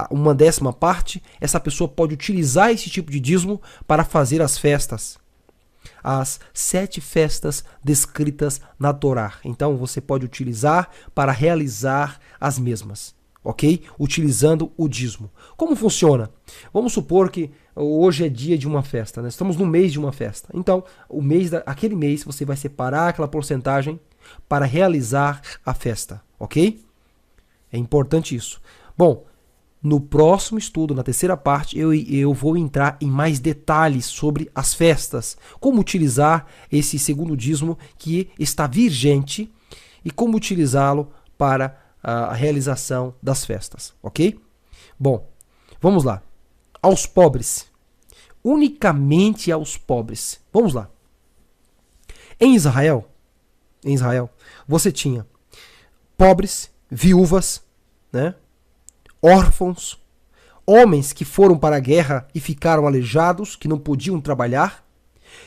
uma 10ª parte, essa pessoa pode utilizar esse tipo de dízimo para fazer as festas. As 7 festas descritas na Torá. Então você pode utilizar para realizar as mesmas, ok? Utilizando o dízimo. Como funciona? Vamos supor que hoje é dia de uma festa, né? Estamos no mês de uma festa. Então, aquele mês você vai separar aquela porcentagem para realizar a festa, ok? É importante isso. Bom, no próximo estudo, na 3ª parte, eu vou entrar em mais detalhes sobre as festas, como utilizar esse segundo dízimo que está vigente e como utilizá-lo para a realização das festas, ok? Bom, vamos lá. Aos pobres. Unicamente aos pobres. Vamos lá. Em Israel, você tinha pobres, viúvas, né? Órfãos, homens que foram para a guerra e ficaram aleijados, que não podiam trabalhar.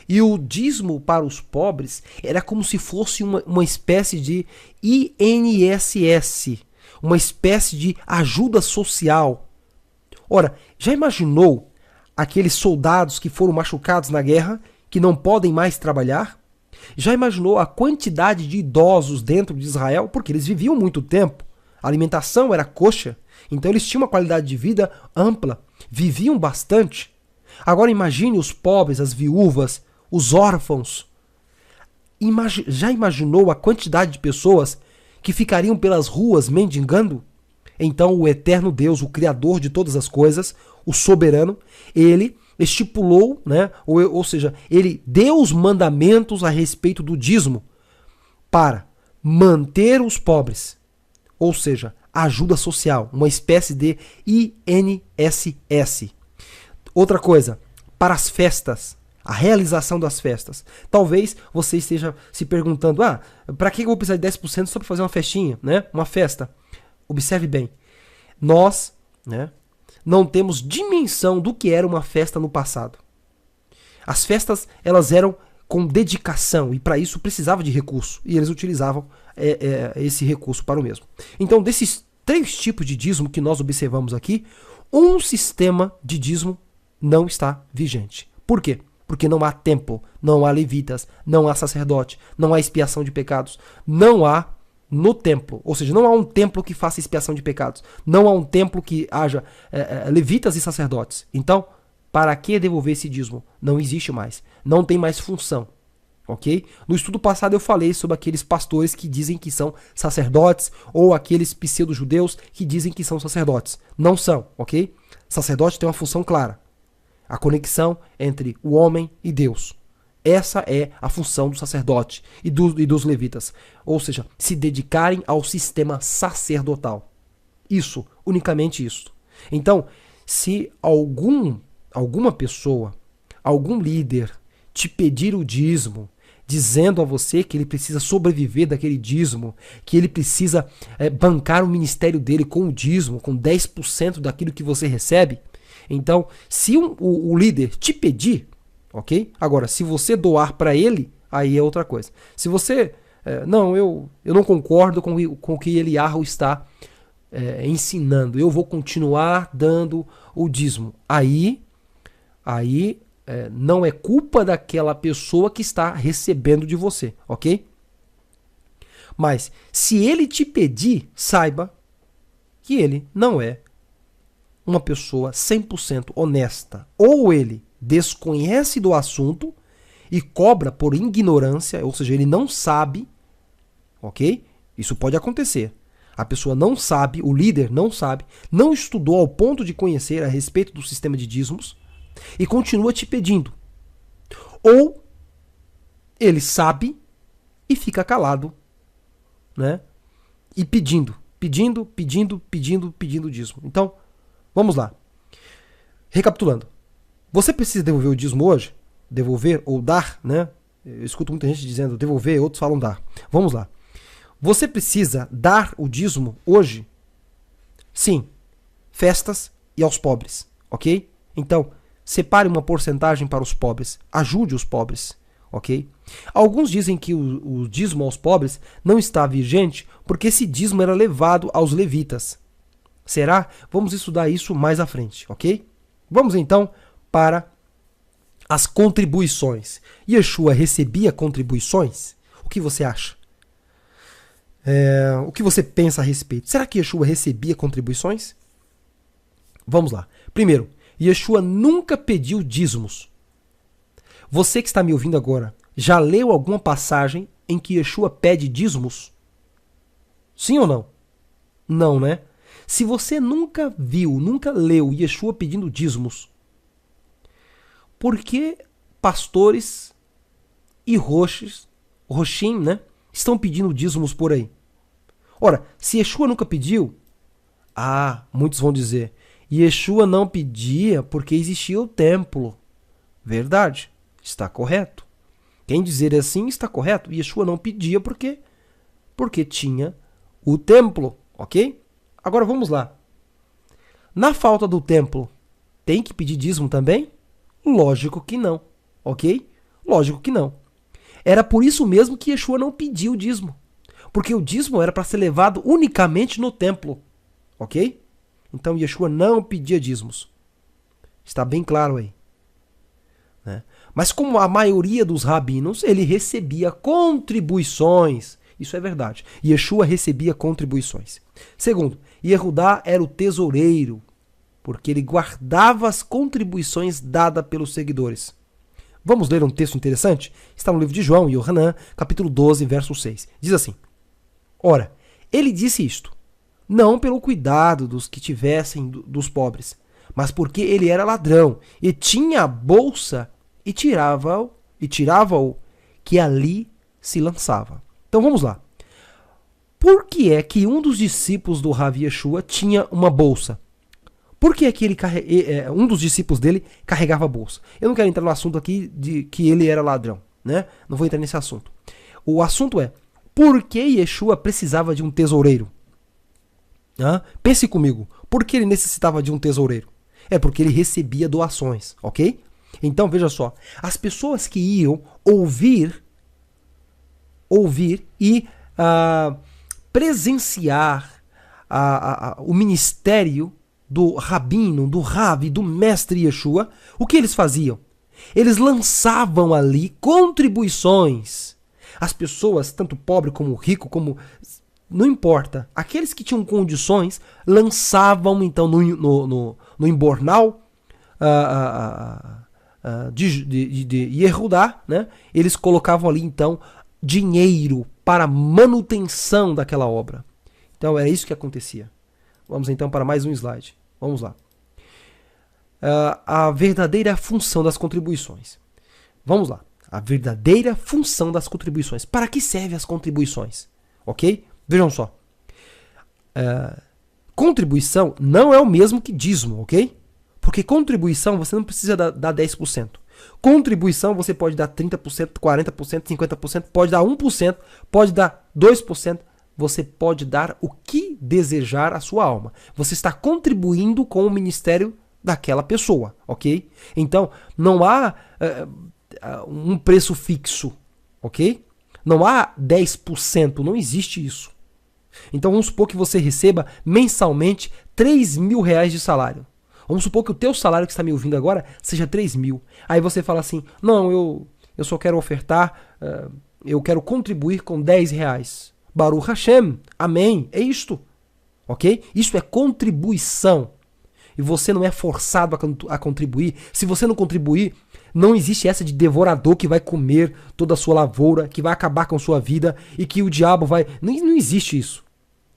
E o dízimo para os pobres era como se fosse uma espécie de INSS, uma espécie de ajuda social. Ora, já imaginou aqueles soldados que foram machucados na guerra, que não podem mais trabalhar? Já imaginou a quantidade de idosos dentro de Israel? Porque eles viviam muito tempo, a alimentação era coxa. Então eles tinham uma qualidade de vida ampla, viviam bastante. Agora imagine os pobres, as viúvas, os órfãos. Já imaginou a quantidade de pessoas que ficariam pelas ruas mendigando? Então o eterno Deus, o Criador de todas as coisas, o soberano, ele estipulou, né? ou seja, ele deu os mandamentos a respeito do dízimo para manter os pobres, ou seja, ajuda social, uma espécie de INSS. Outra coisa, para as festas, a realização das festas. Talvez você esteja se perguntando, para que eu vou precisar de 10% só para fazer uma festinha, né? Uma festa. Observe bem, nós, né, não temos dimensão do que era uma festa no passado. As festas, elas eram com dedicação e para isso precisava de recurso e eles utilizavam esse recurso para o mesmo. Então, desses 3 tipos de dízimo que nós observamos aqui, um sistema de dízimo não está vigente. Por quê? Porque não há templo, não há levitas, não há sacerdote, não há expiação de pecados, não há no templo, ou seja, não há um templo que faça expiação de pecados, não há um templo que haja levitas e sacerdotes. Então, para que devolver esse dízimo? Não existe mais, não tem mais função. Ok? No estudo passado eu falei sobre aqueles pastores que dizem que são sacerdotes ou aqueles pseudo-judeus que dizem que são sacerdotes. Não são, ok? Sacerdote tem uma função clara. A conexão entre o homem e Deus. Essa é a função do sacerdote e dos levitas. Ou seja, se dedicarem ao sistema sacerdotal. Isso, unicamente isso. Então, se alguma pessoa, algum líder te pedir o dízimo, dizendo a você que ele precisa sobreviver daquele dízimo, que ele precisa bancar o ministério dele com o dízimo, com 10% daquilo que você recebe. Então, se o líder te pedir, ok? Agora, se você doar para ele, aí é outra coisa. Se você, eu não concordo com o que Eliyahu está ensinando, eu vou continuar dando o dízimo. Aí não é culpa daquela pessoa que está recebendo de você, ok? Mas se ele te pedir, saiba que ele não é uma pessoa 100% honesta. Ou ele desconhece do assunto e cobra por ignorância, ou seja, ele não sabe, ok? Isso pode acontecer. A pessoa não sabe, o líder não sabe, não estudou ao ponto de conhecer a respeito do sistema de dízimos, e continua te pedindo. Ou ele sabe e fica calado, né? E pedindo dízimo. Então, vamos lá. Recapitulando. Você precisa devolver o dízimo hoje? Devolver ou dar, né? Eu escuto muita gente dizendo devolver, outros falam dar. Vamos lá. Você precisa dar o dízimo hoje? Sim. Festas e aos pobres, ok? Então, separe uma porcentagem para os pobres. Ajude os pobres, ok? Alguns dizem que o dízimo aos pobres não está vigente porque esse dízimo era levado aos levitas. Será? Vamos estudar isso mais à frente, ok? Vamos então para as contribuições. Yeshua recebia contribuições? O que você acha? O que você pensa a respeito? Será que Yeshua recebia contribuições? Vamos lá. Primeiro, Yeshua nunca pediu dízimos. Você que está me ouvindo agora, já leu alguma passagem em que Yeshua pede dízimos? Sim ou não? Não, né? Se você nunca viu, nunca leu Yeshua pedindo dízimos, por que pastores e roxim, né, estão pedindo dízimos por aí? Ora, se Yeshua nunca pediu, muitos vão dizer, Yeshua não pedia porque existia o templo. Verdade, está correto. Quem dizer assim está correto. Yeshua não pedia porque tinha o templo, ok? Agora vamos lá. Na falta do templo, tem que pedir dízimo também? Lógico que não, ok? Lógico que não. Era por isso mesmo que Yeshua não pediu o dízimo. Porque o dízimo era para ser levado unicamente no templo, ok? Então Yeshua não pedia dízimos. Está bem claro aí. Né? Mas como a maioria dos rabinos, ele recebia contribuições. Isso é verdade. Yeshua recebia contribuições. Segundo, Yehudá era o tesoureiro, porque ele guardava as contribuições dadas pelos seguidores. Vamos ler um texto interessante? Está no livro de João, Yohanan, capítulo 12, verso 6. Diz assim: Ora, ele disse isto, não pelo cuidado dos que tivessem dos pobres, mas porque ele era ladrão, e tinha a bolsa e tirava-o que ali se lançava. Então vamos lá. Por que é que um dos discípulos do Rav Yeshua tinha uma bolsa? Por que é que um dos discípulos dele carregava a bolsa? Eu não quero entrar no assunto aqui de que ele era ladrão, né? Não vou entrar nesse assunto. O assunto é, por que Yeshua precisava de um tesoureiro? Pense comigo, por que ele necessitava de um tesoureiro? É porque ele recebia doações, ok? Então veja só, as pessoas que iam ouvir e presenciar o ministério do rabino, do Rav, do mestre Yeshua, o que eles faziam? Eles lançavam ali contribuições. As pessoas, tanto pobre como rico, não importa, aqueles que tinham condições lançavam então no embornal de Yehudá, né? Eles colocavam ali então dinheiro para manutenção daquela obra. Então era isso que acontecia. Vamos então para mais um slide. Vamos lá. A verdadeira função das contribuições. Vamos lá. A verdadeira função das contribuições. Para que servem as contribuições? Ok? Vejam só. Contribuição não é o mesmo que dízimo, ok? Porque contribuição você não precisa dar 10%. Contribuição você pode dar 30%, 40%, 50%, pode dar 1%, pode dar 2%. Você pode dar o que desejar à sua alma. Você está contribuindo com o ministério daquela pessoa, ok? Então, não há um preço fixo, ok? Não há 10%, não existe isso. Então, vamos supor que você receba mensalmente R$3.000 de salário. Vamos supor que o teu salário que está me ouvindo agora seja 3.000. Aí você fala assim, não, eu só quero ofertar, eu quero contribuir com R$10. Baruch Hashem, amém, é isto, ok? Isso é contribuição. E você não é forçado a contribuir. Se você não contribuir, não existe essa de devorador que vai comer toda a sua lavoura, que vai acabar com sua vida e que o diabo vai... Não existe isso.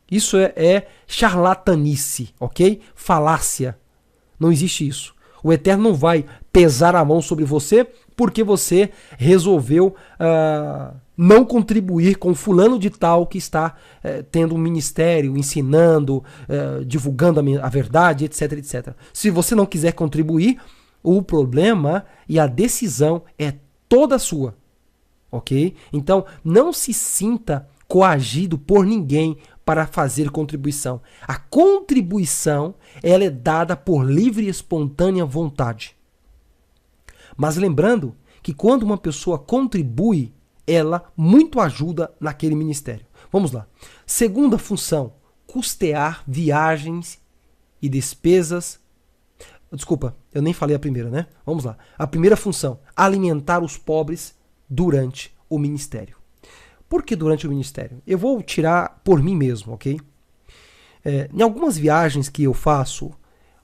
Isso é charlatanice, ok? Falácia. Não existe isso. O Eterno não vai pesar a mão sobre você porque você resolveu não contribuir com fulano de tal que está tendo um ministério, ensinando, divulgando a verdade, etc, etc. Se você não quiser contribuir, o problema e a decisão é toda sua. Ok? Então, não se sinta coagido por ninguém para fazer contribuição. A contribuição ela é dada por livre e espontânea vontade. Mas lembrando que quando uma pessoa contribui, ela muito ajuda naquele ministério. Vamos lá. Segunda função, custear viagens e despesas. Desculpa, eu nem falei a primeira, né? Vamos lá. A primeira função, alimentar os pobres durante o ministério. Por que durante o ministério? Eu vou tirar por mim mesmo, ok? Em algumas viagens que eu faço,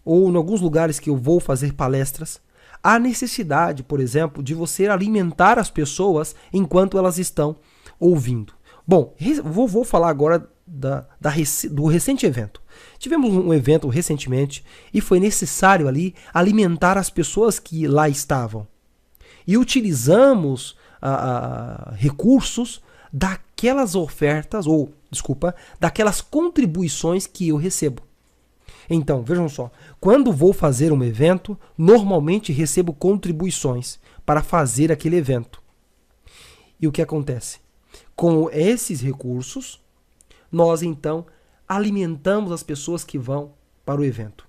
ou em alguns lugares que eu vou fazer palestras, há necessidade, por exemplo, de você alimentar as pessoas enquanto elas estão ouvindo. Bom, vou falar agora do recente evento. Tivemos um evento recentemente e foi necessário ali alimentar as pessoas que lá estavam. E utilizamos recursos daquelas ofertas, daquelas contribuições que eu recebo. Então, vejam só, quando vou fazer um evento, normalmente recebo contribuições para fazer aquele evento. E o que acontece? Com esses recursos, nós então alimentamos as pessoas que vão para o evento.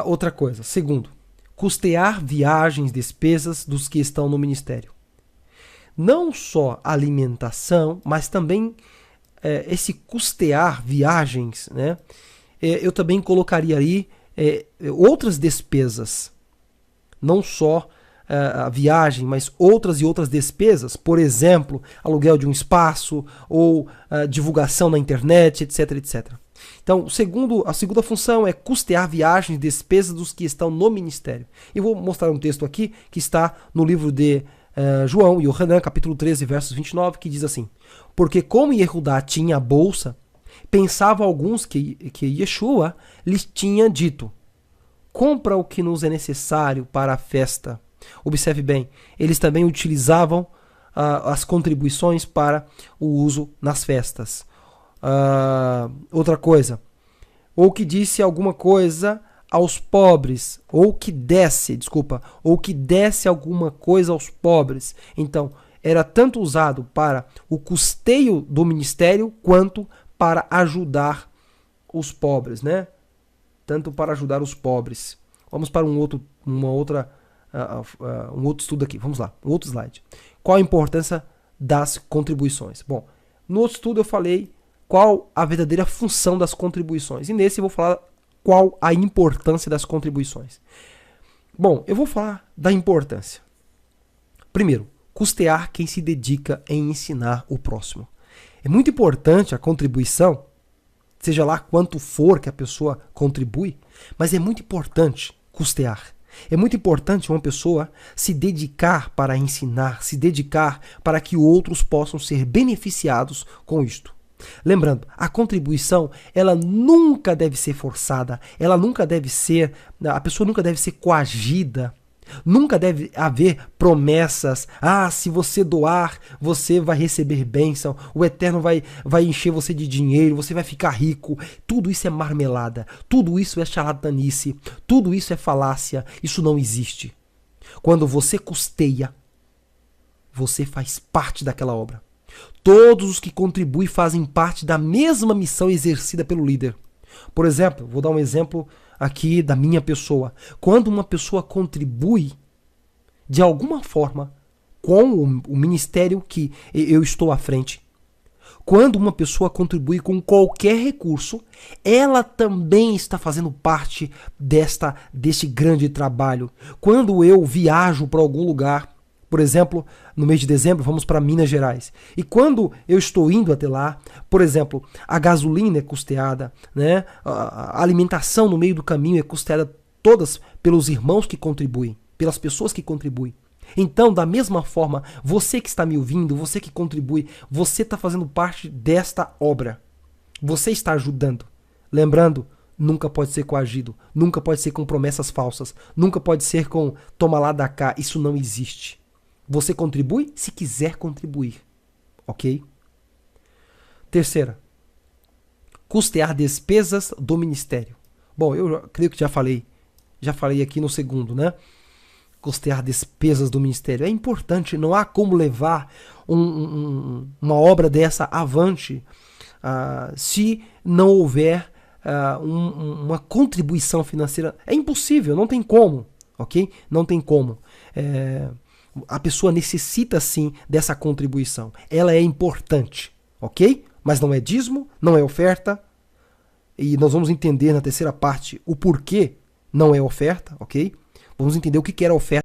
Outra coisa, segundo, custear viagens, despesas dos que estão no ministério. Não só alimentação, mas também esse custear viagens, né? Eu também colocaria ali outras despesas, não só a viagem, mas outras e outras despesas, por exemplo, aluguel de um espaço ou divulgação na internet, etc, etc. Então, a segunda função é custear viagens e despesas dos que estão no ministério. E vou mostrar um texto aqui que está no livro de João, Yohanan, capítulo 13, versos 29, que diz assim: porque como Yehudá tinha a bolsa, pensavam alguns que Yeshua lhes tinha dito: compra o que nos é necessário para a festa. Observe bem, eles também utilizavam as contribuições para o uso nas festas. Outra coisa, ou que disse alguma coisa aos pobres, ou que desse alguma coisa aos pobres. Então, era tanto usado para o custeio do ministério, quanto para ajudar os pobres, né? Tanto para ajudar os pobres. Vamos para um outro estudo aqui. Vamos lá, um outro slide. Qual a importância das contribuições? Bom, no outro estudo eu falei qual a verdadeira função das contribuições. E nesse eu vou falar qual a importância das contribuições. Bom, eu vou falar da importância. Primeiro, custear quem se dedica em ensinar o próximo. É muito importante a contribuição, seja lá quanto for que a pessoa contribui, mas é muito importante custear. É muito importante uma pessoa se dedicar para ensinar, se dedicar para que outros possam ser beneficiados com isto. Lembrando, a contribuição, ela nunca deve ser forçada, a pessoa nunca deve ser coagida, nunca deve haver promessas, se você doar, você vai receber bênção, o Eterno vai encher você de dinheiro, você vai ficar rico. Tudo isso é marmelada, tudo isso é charlatanice, tudo isso é falácia, isso não existe. Quando você custeia, você faz parte daquela obra. Todos os que contribuem fazem parte da mesma missão exercida pelo líder. Por exemplo, vou dar um exemplo aqui da minha pessoa. Quando uma pessoa contribui de alguma forma com o ministério que eu estou à frente, quando uma pessoa contribui com qualquer recurso, ela também está fazendo parte deste grande trabalho. Quando eu viajo para algum lugar, por exemplo, no mês de dezembro, vamos para Minas Gerais. E quando eu estou indo até lá, por exemplo, a gasolina é custeada, né? A alimentação no meio do caminho é custeada todas pelos irmãos que contribuem, pelas pessoas que contribuem. Então, da mesma forma, você que está me ouvindo, você que contribui, você está fazendo parte desta obra. Você está ajudando. Lembrando, nunca pode ser coagido, nunca pode ser com promessas falsas, nunca pode ser com toma lá da cá, isso não existe. Você contribui se quiser contribuir, ok? Terceira, custear despesas do ministério. Bom, eu creio que já falei aqui no segundo, né? Custear despesas do ministério. É importante, não há como levar uma obra dessa avante se não houver uma contribuição financeira. É impossível, não tem como, ok? Não tem como. A pessoa necessita sim dessa contribuição. Ela é importante, ok? Mas não é dízimo, não é oferta, e nós vamos entender na terceira parte o porquê não é oferta, ok? Vamos entender o que era oferta